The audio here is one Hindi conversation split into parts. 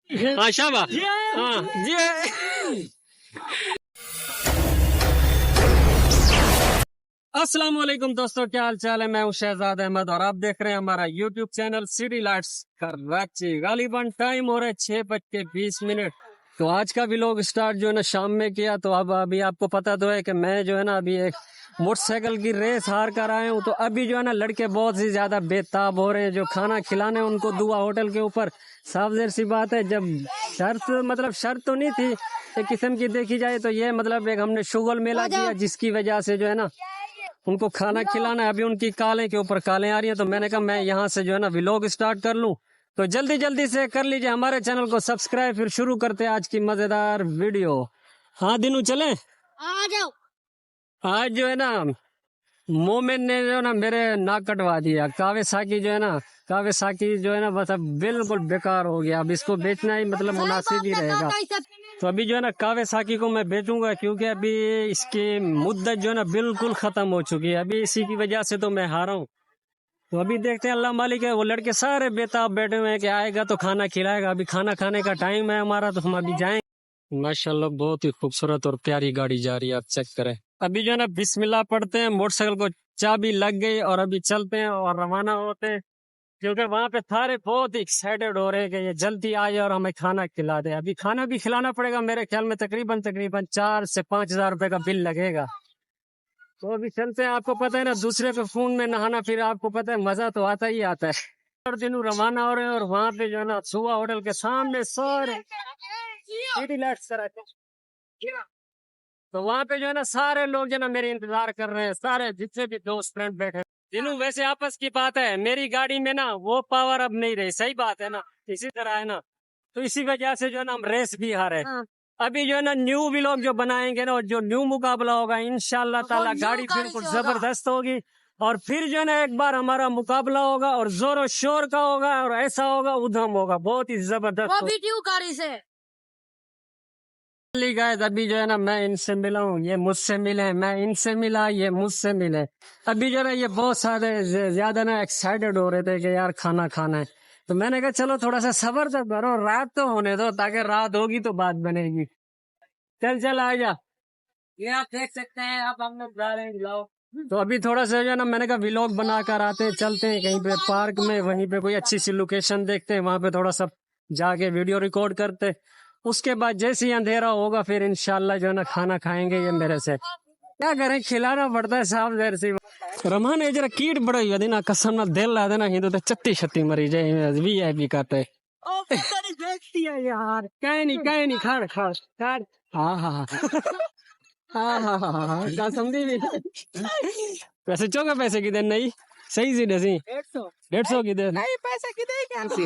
हाँ शाबाश हाँ जी। अस्सलाम वालेकुम दोस्तों, क्या हाल चाल है। मैं हूं शहजाद अहमद और आप देख रहे हैं हमारा YouTube channel City Lights Karachi. गालिबन टाइम हो रहा है 6:20। तो आज का व्लॉग स्टार्ट जो है ना शाम में किया। तो अब अभी आपको पता तो है कि मैं जो है ना अभी एक मोटरसाइकिल की रेस हार कर आया हूँ। तो अभी जो है ना लड़के बहुत ही ज्यादा बेताब हो रहे हैं जो खाना खिलाने उनको दुआ होटल के ऊपर। साफ ज़ाहिर सी बात है, जब शर्त तो नहीं थी एक किस्म की देखी जाए तो ये मतलब एक हमने शुगल मेला किया जिसकी वजह से जो है ना उनको खाना खिलाना है। अभी उनकी कालें के ऊपर कालें आ रही हैं तो मैंने कहा मैं यहाँ से जो है ना व्लॉग स्टार्ट कर लूँ। तो जल्दी जल्दी से कर लीजिए हमारे चैनल को सब्सक्राइब। फिर शुरू करते हैं आज की मजेदार वीडियो। हाँ दिनू चले आ जाओ। आज जो है ना मोमिन ने जो है ना मेरे नाक कटवा दिया। कावेसाकी जो है ना बस अब बिल्कुल बेकार हो गया। अब इसको बेचना ही मतलब मुनासिब ही रहेगा। तो अभी जो है ना कावेसाकी को मैं बेचूंगा क्योंकि अभी इसकी मुद्दत जो है ना बिल्कुल खत्म हो चुकी है। अभी इसी की वजह से तो मैं हारा हूँ। तो अभी देखते हैं, अल्लाह मालिक है। वो लड़के सारे बेताब बैठे हुए हैं कि आएगा तो खाना खिलाएगा। अभी खाना खाने का टाइम है हमारा तो हम अभी जाएंगे। माशाल्लाह बहुत ही खूबसूरत और प्यारी गाड़ी जा रही है, आप चेक करें। अभी जो है ना बिस्मिल्लाह पढ़ते हैं, मोटरसाइकिल को चाबी लग गई और अभी चलते हैं और रवाना होते हैं क्योंकि वहाँ पे सारे बहुत ही एक्साइटेड हो रहे हैं कि ये जल्दी आ जाए और हमें खाना खिला दे। अभी खाना भी खिलाना पड़ेगा, मेरे ख्याल में तकरीबन 4 से 5 हजार रुपए का बिल लगेगा। तो अभी चलते हैं। आपको पता है ना दूसरे पे फोन में नहाना, फिर आपको पता है मजा तो आता ही आता है। और दिनों रवाना हो रहे हैं और वहाँ पे जो है ना सुबह होटल के सामने सारे सिटी लाइट्स कराते हैं। तो वहाँ पे जो है ना सारे लोग जो है ना मेरे इंतजार कर रहे हैं, सारे जितने भी दोस्त फ्रेंड बैठे हैं। दिनों वैसे आपस की बात है, मेरी गाड़ी में ना वो पावर अब नहीं रही, सही बात है ना, इसी तरह है ना। तो इसी वजह से जो है ना हम रेस भी हारे। अभी जो है ना न्यू व्लॉग जो बनाएंगे ना और जो न्यू मुकाबला होगा इंशाल्लाह ताला गाड़ी बिल्कुल जबरदस्त होगी। और फिर जो है ना एक बार हमारा मुकाबला होगा और जोर शोर का होगा और ऐसा होगा उधम होगा, बहुत ही जबरदस्त गाड़ी से गाइस। अभी जो है ना मैं इनसे मिला हूँ, ये मुझसे मिले, मैं इनसे मिला, ये मुझसे मिले। अभी जो है ना ये बहुत सारे ज्यादा ना एक्साइटेड हो रहे थे कि यार खाना खाना है। तो मैंने कहा चलो थोड़ा सा सब्र तो करो, रात तो होने दो, ताकि रात होगी तो बात बनेगी। चल आ जा। ये आप देख सकते हैं, आप हम लोग जा रहे हैं लाओ। तो अभी थोड़ा सा जो है ना मैंने कहा व्लॉग बना कर आते हैं, चलते हैं कहीं पे पार्क में, वहीं पे कोई अच्छी सी लोकेशन देखते हैं, वहां पे थोड़ा सा जाके वीडियो रिकॉर्ड करते। उसके बाद जैसे ही अंधेरा होगा फिर इंशाल्लाह जो है ना खाना खाएंगे ये मेरे से। क्या करें, खिलाना पड़ता है साफ ज़ाहिर सी बात। रमान ये जरा कीट बड़ाई है ना, कसम ना दिल ला देना हिंदू तो चत्ती छत्ती मरी जाए वी आई पी करते देखती है यार। कहीं नहीं खाड़ खाड़ खाड़। हाँ हाँ हाँ हाँ कसम दी भी। वैसे चौका पैसे की देन नहीं सही सी डसी 150 की दे नहीं पैसे की दे क्या सी।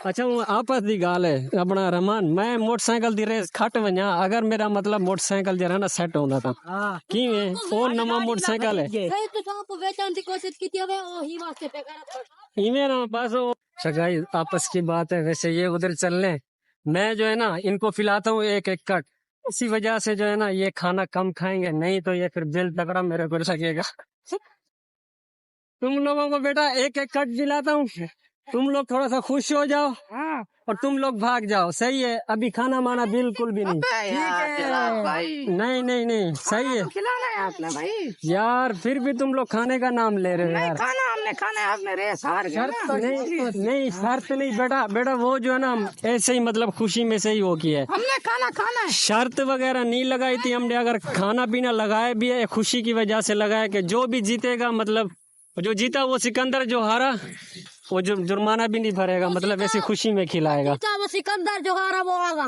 अच्छा वो आपस दी गाल है अपना रमान, मैं मोटरसाइकिल दी रेस खट वजा अगर मेरा मतलब मोटरसाइकिल जरा ना सेट होंदा था की ओ नवा मोटरसाइकिल है इवें ना बस वो सगाई आपस की बात है। वैसे ये उधर चलने, मैं जो है ना इनको खिलाता हूँ एक एक कट, इसी वजह से जो है ना ये खाना कम खाएंगे, नहीं तो ये फिर दिल तगड़ा मेरे को लगेगा। तुम लोगों को बेटा एक एक कट दिलाता हूँ, तुम लोग थोड़ा सा खुश हो जाओ और तुम लोग भाग जाओ, सही है। अभी खाना माना बिल्कुल भी नहीं। नहीं सही है आपने भाई यार, फिर भी तुम लोग खाने का नाम ले रहे हो यार। खाना हमने खाना है, आपने रेस हार गया ना। नहीं शर्त नहीं बेटा वो जो है ना ऐसे ही मतलब खुशी में से ही वो किया है, हमने खाना है, शर्त वगैरह नहीं लगाई थी हमने। अगर खाना पीना लगाया भी है खुशी की वजह से लगाया कि जो भी जीतेगा मतलब जो जीता वो सिकंदर, जो हारा वो जो जुर्माना भी नहीं भरेगा, मतलब ऐसी खुशी में खिलाएगा। वो सिकंदर जो हारा वो आगा।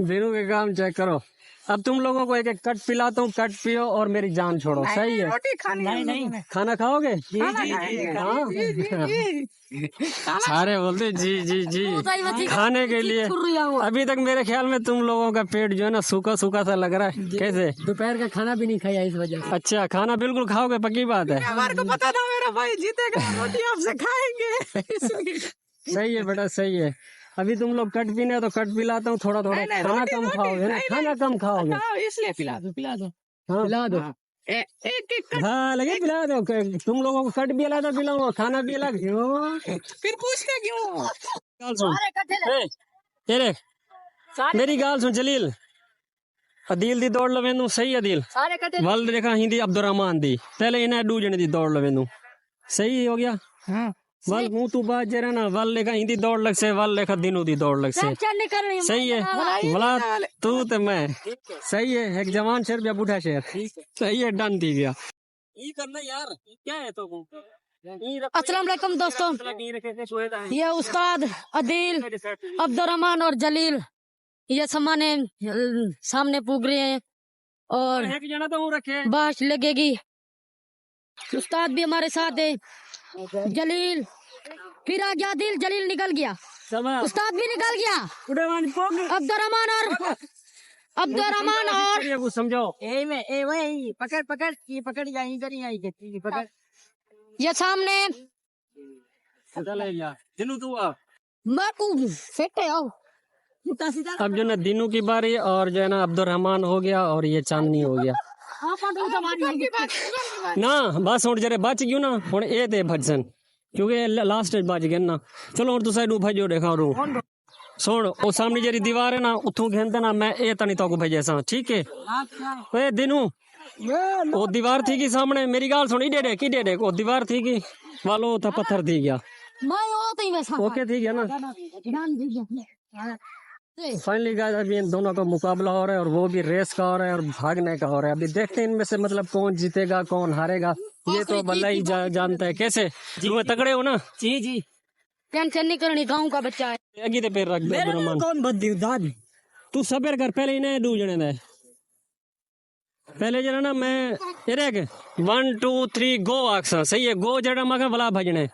दिनों के काम चेक करो। अब तुम लोगों को एक एक कट पिलाता हूँ, कट पियो और मेरी जान छोड़ो, सही है। रोटी खानी नहीं खाना खाओगे? सारे बोलते जी खाने के लिए। अभी तक मेरे ख्याल में तुम लोगों का पेट जो है ना सूखा सूखा सा लग रहा है। कैसे दोपहर का खाना भी नहीं खाया इस वजह से? अच्छा खाना बिल्कुल खाओगे, पक्की बात है। हमारे को पता था मेरा भाई जीतेगा, रोटी आपसे खाएंगे। सही है बेटा सही है। अभी तुम लोग कट पीने तो कट पिलाता हूँ, थोड़ा खाना कम खाओगे ना, खाना कम खाओगे इसलिए पिला दो हाँ पिला दो। हाँ लगे पिला दो तुम लोगों को कट भी अलग पिलाऊंगा खाना भी अलग फिर पूछना क्यों? गाल सुन तेरे मेरी गाल सुन जलील अदील दी दौड़ लवे नू सही अदील सारे कटे वल देखा हिंदी अब्दुलरहमान दी पहले इन्हें दू जने दी दौड़ लवे नू सही हो गया हाँ वल मुंह तू बात जे ना वल लेखा हिंदी दौड़ लग से वल लेखा दिनू दी दौड़ लग से चल निकल रही सही है भला तू ते मैं सही है एक जवान शेर या बूढ़ा शेर सही है डन थी गया ये करना यार क्या है तो अस्सलाम वालेकुम दोस्तों ये उस्ताद अदील अब्दुलरहमान और जलील ये सामाने सामने पूग रहे हैं और एक जना तो रखे बाश लगेगी उस्ताद भी हमारे साथ है जलील फिर आ गया दिल जलील निकल गया उस्ताद भी निकल गया अब्दुलरहमान और समझो वही पकड़ पकड़ ये पकड़ यहीं कर यहीं गति पकड़ ये सामने दिनू तू आ मैं तू फिट है आओ अब जो ना दिनू की बारी और जो है ना अब्दुलरहमान हो गया और ये चांदनी हो गया ना बस हूँ जरे बच गयू ना हूँ ये ते भजन क्योंकि लास्ट बच गए ना चलो हूँ तुसा भजो देखा रू सुन वो सामने जरी दीवार है ना उतों खेलते ना मैं ये तनी तो भेजे सा ठीक है ओए दिनू वो दीवार थी कि सामने मेरी गाल सुनी डेडे की डेडे वो दीवार थी कि वालो था पत्थर थी गया मैं वो तो ही वैसा ओके थी गया ना फाइनली गाइस अभी इन दोनों का मुकाबला हो रहा है और वो भी रेस का हो रहा है और भागने का हो रहा है अभी देखते हैं इनमें से मतलब कौन जीतेगा कौन हारेगा ये तो बल्ला ही जानता है कैसे तुम्हें तगड़े हो ना जी जी टेंशन नहीं करनी गाँव का बच्चा है आगे ते पैर रख दे अब्दुलरहमान कौन बद्दी दाद तू सबर कर पहले इन्हें दू जने दे पहले जना ना मैं ये 1 2 3 गो आक्सा सही है गो जड़ा मगर भला भजने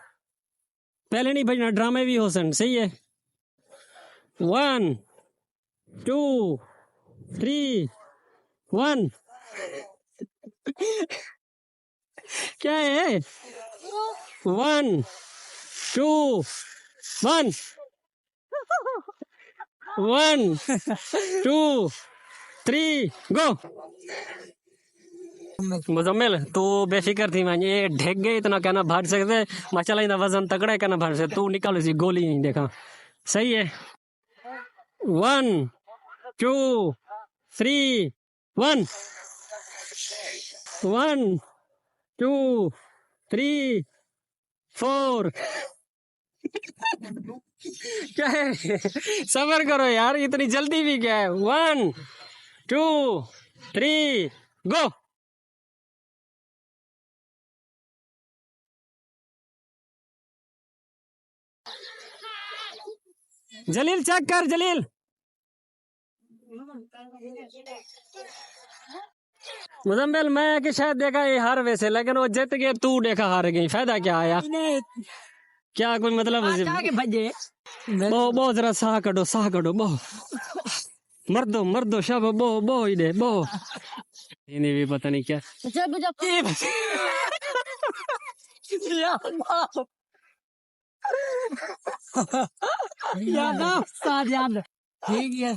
पहले नहीं भजना ड्रामे भी हो सन सही है 1 2 3 1 क्या है 1 2 1 1 2 3 गो मुजम्मिल तू बेफिक्र थी मैं ये ढेक गए इतना कहना भाग सकते मचला इतना वजन तगड़ा है कहना भाग सकते तू निकाल इसी गोली यहीं देखा सही है 1 2 3 1 1 2 3 4 क्या है सबर करो यार इतनी जल्दी भी क्या है 1 2 3 गो जलील चेक कर जलील मुजम्मिल मैं कि शायद देखा ये हार वैसे लेकिन वो जीत गए तू देखा हार गई फायदा क्या आया क्या कोई मतलब भजे बो जरा साह कटो बो मर दो शब बो ही दे बो इन्हें भी पता नहीं क्या याद ठीक है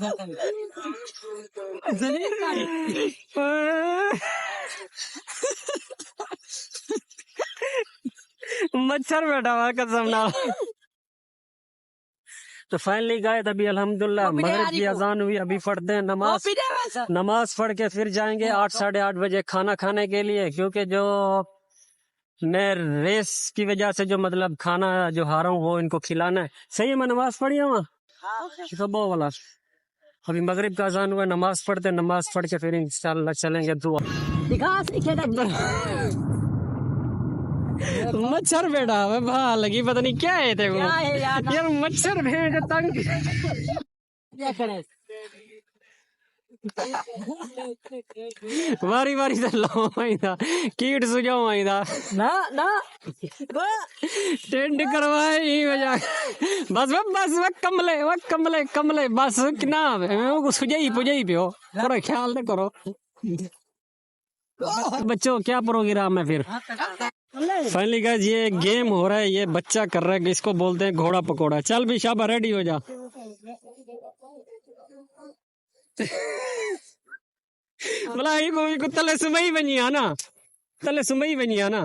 मच्छर बैठा हुआ कसम ना तो फाइनली गए अभी अल्हम्दुलिल्लाह मगरिब की अजान हुई अभी पढ़ते हैं नमाज पढ़ के फिर जाएंगे 8 साढ़े 8 बजे खाना खाने के लिए क्योंकि जो मैं रेस की वजह से जो मतलब खाना जो हारा हूँ वो इनको खिलाना है सही है मैं नमाज पढ़ी हूँ सुबह वाला अभी मगरिब का अजान हुआ नमाज पढ़ते नमाज पढ़ के फिर इंशाल्लाह चलेंगे दुआ मच्छर बैठा हुआ भा लगी पता नहीं क्या है तेरे को यार मच्छर भेड़ तंग क्या करे वारी वारी से लो आईदा कीट सुझाओ आईदा ना टेंट करवाए ही वजह बस कमले बस किना को सुझाई पुजाई पियो थोड़ा ख्याल तो करो बच्चों क्या प्रोग्राम है फिर फाइनली गाइस ये गेम हो रहा है ये बच्चा कर रहा है इसको बोलते हैं घोड़ा पकौड़ा चल भी शाबा रेडी हो जा बोला इको तले सुमई बनी आना, तले सुमई बनी आना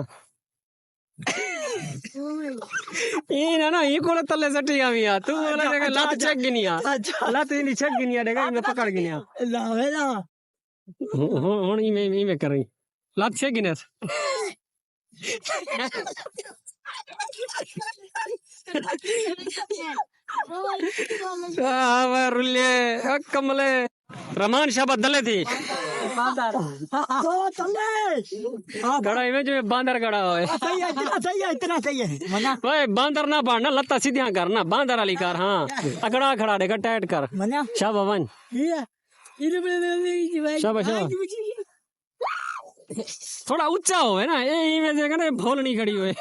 ये ना ये को तले सटिया मिया तू बोला देखा लात चेक गिनिया लात नहीं चेक गिनिया देखा मैं पकड़ गिनिया हुन इमे कर रही लात चेक गिने रुल्ले कमले रमान शाह बदले थी गड़ा इमे जो बांदर गड़ा हो इतना सही है ओए बांदर ना बाढ़ना लत्ता सीधिया करना बांदर वाली कार हाँ अकड़ा खड़ा देगा टाइट कर शाबाश वन शाबाश थोड़ा ऊंचा हो है ना ये इमेज देखा ना भोलनी खड़ी हुए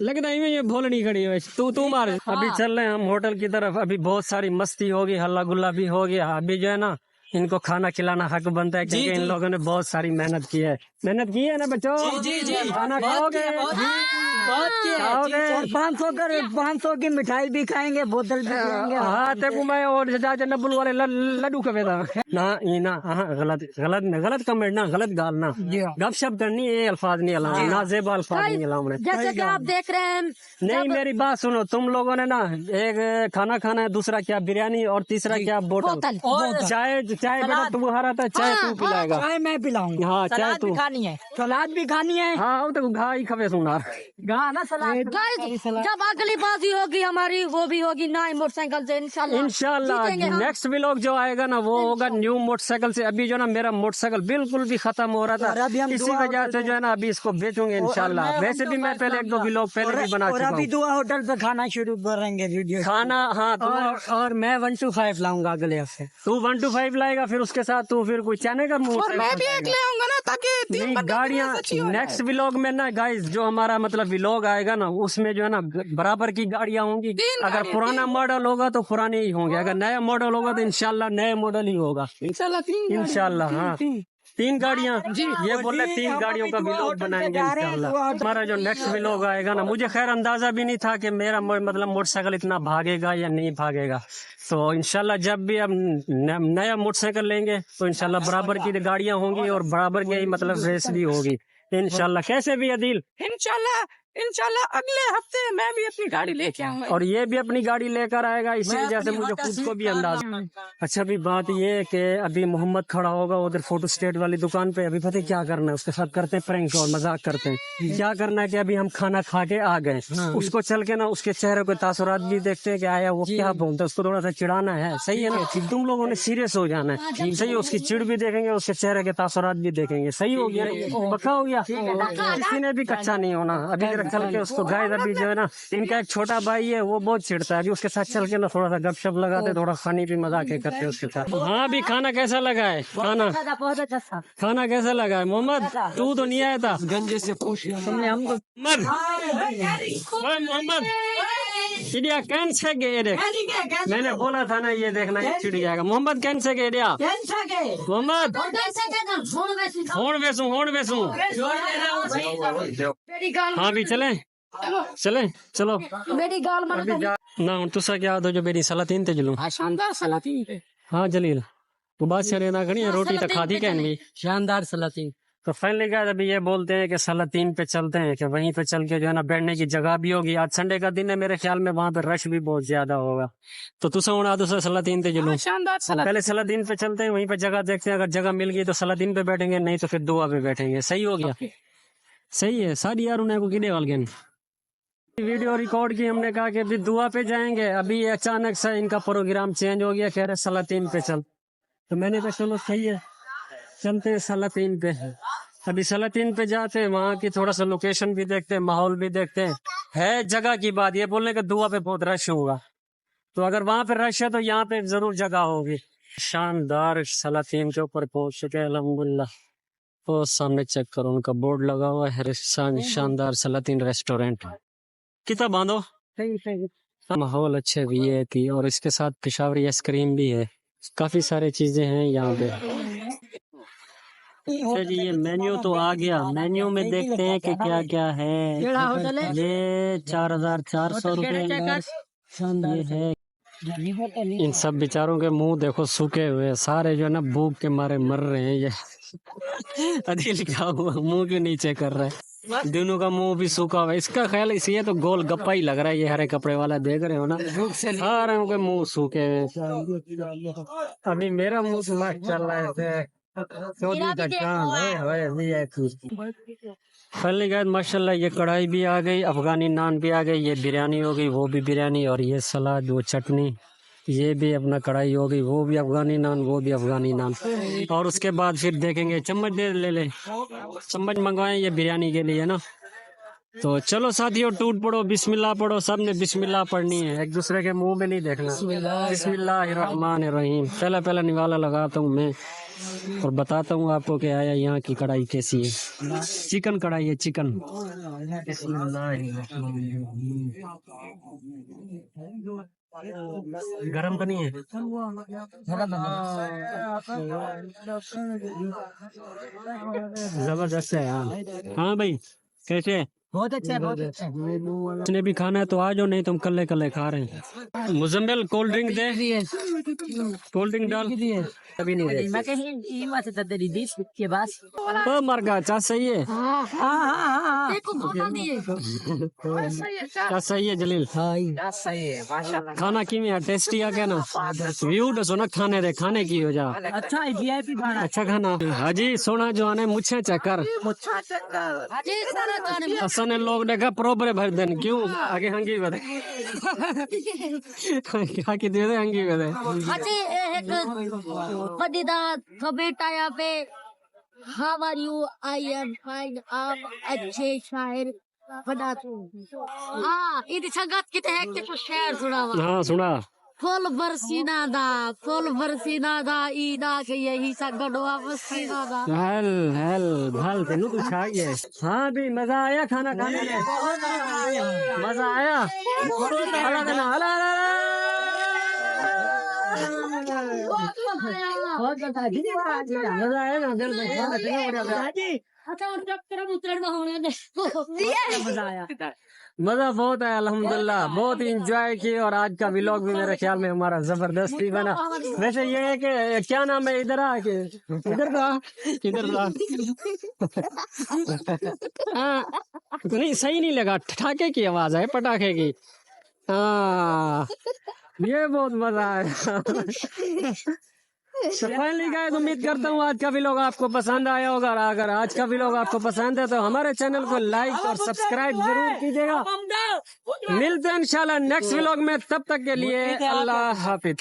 लगता है ये भोलनी खड़ी हुई तू मार अभी चल रहे हैं हम होटल की तरफ अभी बहुत सारी मस्ती होगी हल्ला गुल्ला भी हो गया अभी जो है ना इनको खाना खिलाना हक बनता है क्योंकि इन लोगों ने बहुत सारी मेहनत की है ना बच्चों खाना खाओगे खाओगे 500 की मिठाई भी खाएंगे बोतल भी खाएंगे हाँ तेको मैं और नब्बुल वाले लड्डू कवे था ना ये ना हाँ गलत कमेंट ना गलत गाल ना गपशप करनी ये अल्फाज नहीं अलाम ना जेबा अल्फाज नहीं अलाम जैसे कि आप देख रहे हैं नहीं मेरी बात सुनो तुम लोगों ने ना एक खाना खाना है दूसरा क्या बिरयानी और तीसरा क्या बोतल चाय बेटा तुम्हारा था चाय तू पिलाएगा चाय मैं पिलाऊंगा हाँ चाय तू खानी है सलाद भी खानी है हाँ तो घाई खबे सुनार ना सलाद जब अगली बाजी होगी हमारी वो भी होगी ना मोटरसाइकिल से इंशाल्लाह नेक्स्ट व्लॉग जो आएगा ना वो होगा न्यू मोटरसाइकिल से अभी जो ना मेरा मोटरसाइकिल बिल्कुल भी खत्म हो रहा था इसी वजह से जो है ना अभी इसको बेचूंगे इंशाल्लाह वैसे भी मैं पहले 1-2 व्लॉग पहले भी बना चुका हूँ दुआ होटल पे खाना शुरू करेंगे वीडियो खाना हाँ और मैं 1 to 5 लाऊंगा अगले हफ्ते तू 1 to 5 लाएगा फिर उसके साथ तू फिर कोई चने का मुंह मैं भी एक ले आऊंगा ना ताकि गाड़ियाँ नेक्स्ट व्लॉग में ना गाइस जो हमारा मतलब व्लॉग आएगा ना उसमें जो है ना बराबर की गाड़ियाँ होंगी अगर पुराना मॉडल होगा तो पुराने ही होंगे अगर नया मॉडल होगा तो इंशाल्लाह नए मॉडल ही होगा इंशाल्लाह हाँ 3 गाड़ियाँ ये बोल रहे 3 गाड़ियों का व्लॉग बनाएंगे इंशाल्लाह हमारा जो नेक्स्ट व्लॉग आएगा ना मुझे खैर अंदाजा भी नहीं था कि मेरा मतलब मोटरसाइकिल इतना भागेगा या नहीं भागेगा तो इंशाल्लाह जब भी अब नया मोटरसाइकिल लेंगे तो इंशाल्लाह बराबर की गाड़ियाँ होंगी और बराबर की मतलब रेस भी होगी इंशाल्लाह कैसे भी अदील इंशाल्लाह अगले हफ्ते मैं भी अपनी गाड़ी लेके आऊंगा और ये भी अपनी गाड़ी लेकर आएगा इसी वजह से मुझे खुद को भी अंदाजा अच्छा अभी बात ये है कि अभी मोहम्मद खड़ा होगा उधर फोटो स्टेट वाली दुकान पे अभी पता है क्या करना है उसके साथ करते हैं प्रैंक और मजाक करते हैं क्या करना है कि अभी हम खाना खा के आ गए उसको चल के ना उसके चेहरे को तासुरात भी देखते हैं कि आया वो क्या बोलता है उसको थोड़ा सा चिढ़ाना है सही है ना तुम लोगों ने सीरियस हो जाना है सही है उसकी चिड़ भी देखेंगे उसके चेहरे के तासुरात भी देखेंगे सही हो गया पक्का हो गया किसी ने भी कच्चा नहीं होना अभी जरा चल के उसको गाय अभी जो है ना इनका एक छोटा भाई है वो बहुत चिढ़ता है अभी उसके साथ चल के ना थोड़ा सा गपशप लगाते थोड़ा खाने भी मजाक करते उसके साथ हाँ अभी खाना कैसा लगा है खाना कैसा लगा है मोहम्मद तू तो नहीं आया था गंजे से तुमने हमको मोहम्मद चिड़िया कैन से गए देख मैंने बोला था ना ये देखना ये चिड़ जाएगा मोहम्मद कैन से गए दिया मोहम्मद होड़ बेसू हाँ भी चले चलो मेरी गाल ना तुसा क्या दो जो मेरी सलातीन ते जलूं शानदार सलातीन हाँ जलील वो बात शरे ना करी रोटी तो खाती कैन भी शानदार सलातीन तो फाइनली गाइस अभी ये बोलते हैं कि सलातीन पे चलते हैं कि वहीं पे चल के जो है ना बैठने की जगह भी होगी आज संडे का दिन है मेरे ख्याल में वहां पे रश भी बहुत ज्यादा होगा तो तुसा होना तो सलातीन पे जलूं शानदार पहले सलातीन पे चलते हैं वहीं पे जगह देखते हैं अगर जगह मिल गई तो सलातीन पे बैठेंगे नहीं तो फिर दुआ पे बैठेंगे सही हो गया सही है सारी यार उन्हें को किने वाल गए वीडियो रिकॉर्ड की हमने कहा कि अभी दुआ पे जाएंगे अभी अचानक से इनका प्रोग्राम चेंज हो गया कह रहे सलातीन पे चल तो मैंने कहा चलो सही है चलते हैं सलातीन पे अभी सलातीन पे जाते हैं वहाँ की थोड़ा सा लोकेशन भी देखते हैं माहौल भी देखते हैं है जगह की बात ये बोलने का दुआ पे बहुत रश होगा तो अगर वहाँ पे रश है तो यहाँ पे जरूर जगह होगी शानदार सलातीन के ऊपर पहुंच चुके हैं अल्हम्दुलिल्लाह वो सामने चेक करो उनका बोर्ड लगा हुआ है शानदार सलातीन रेस्टोरेंट कितना बांधो माहौल अच्छे भी है थी और इसके साथ पेशावरी आइसक्रीम भी है काफी सारी चीजें हैं यहाँ पे अच्छा जी ये मेन्यू तो आ गया मेन्यू में देखते हैं कि क्या क्या है ये 4,400 रुपए ये है इन सब बेचारों के मुंह देखो सूखे हुए हैं, सारे जो है ना भूख के मारे मर रहे हैं। ये अधी लिखा हुआ मुंह के नीचे कर रहा है, दोनों का मुंह भी सूखा हुआ है। इसका ख्याल इसलिए तो गोल गप्पा ही लग रहा है। ये हरे कपड़े वाला देख रहे हो ना, सारे के मुंह सूखे हुए हैं। अभी मेरा मुंह मस्त चल रहा है। फाइनली गाइस माशाल्लाह ये कढ़ाई भी आ गई, अफगानी नान भी आ गई, ये बिरयानी हो गई, वो भी बिरयानी, और ये सलाद, वो चटनी, ये भी अपना कढ़ाई हो गई, वो भी अफगानी नान, वो भी अफगानी नान। और उसके बाद फिर देखेंगे, चम्मच दे ले चम्मच मंगवाए ये बिरयानी के लिए ना। तो चलो साथियों टूट पड़ो, बिस्मिल्लाह पढ़ो, सब ने बिस्मिल्लाह पढ़नी है, एक दूसरे के मुंह में नहीं देखना। बिस्मिल्लाहिर्रहमानिर्रहीम। पहला निवाला लगाता हूँ मैं और बताता हूँ आपको कि आया यहाँ की कढ़ाई कैसी है। चिकन कढ़ाई है, चिकन। गरम तो नहीं है? जबरदस्त है। हाँ भाई कैसे? बहुत अच्छा, बहुत अच्छा। उसने भी खाना है तो आ जाओ, नहीं तुम कल्ले कल्ले खा रहे हैं। मुजम्मिल कोल्ड ड्रिंक दे, कोल्ड ड्रिंक डाल। अभी नहीं दे। मैं कहीं मत तेरी डिश के बाद ओ मर गया, चा सही है। देखो बोतल दिए। चा सही है जलील। सही है माशाल्लाह। खाना किमें है, टेस्टी है क्या ना? व्यू दसो ना खाने दे, खाने की हो जा। अच्छा है वीआईपी खाना। अच्छा खाना। हाजी सोना जो आने मुझे चक्कर मुच्छा चक्कर। अजय सारा खाने असन ने लोग देखा प्रोपर भर देन क्यों आगे हंगी बदे क्या की दे दे हंगी बदे। अजय एक मजेदार कमेंट आया पे, how are you, I am fine, आप अच्छे शायर बनाते हो। हाँ इधर संगत की तहत के शेर सुना हुआ। हाँ सुना। फुल बरसीना दा ईदा के यही सा गडवा बरसीना दा। हल भल तेनू तू छा गया। हाँ भी मजा आया खाना खाने में, मजा आया। अला देना, अला मजा आया ना दिल में। अच्छा और जब तेरा मुतरन में होने दे मजा आया। मजा बहुत आया अल्हम्दुलिल्लाह, बहुत इंजॉय किए। और आज का व्लॉग भी मेरे ख्याल में हमारा जबरदस्त ही बना। वैसे ये है कि क्या नाम है, इधर आ के इधर हाँ नहीं सही नहीं लगा, ठठाके की आवाज है, पटाखे की। हाँ ये बहुत मजा आया। तो फाइनली गाइस उम्मीद करता हूँ आज का व्लॉग आपको पसंद आया होगा। अगर आज का व्लॉग आपको पसंद है तो हमारे चैनल को लाइक और सब्सक्राइब जरूर कीजिएगा। मिलते हैं इंशाल्लाह नेक्स्ट व्लॉग में, तब तक के लिए अल्लाह हाफिज।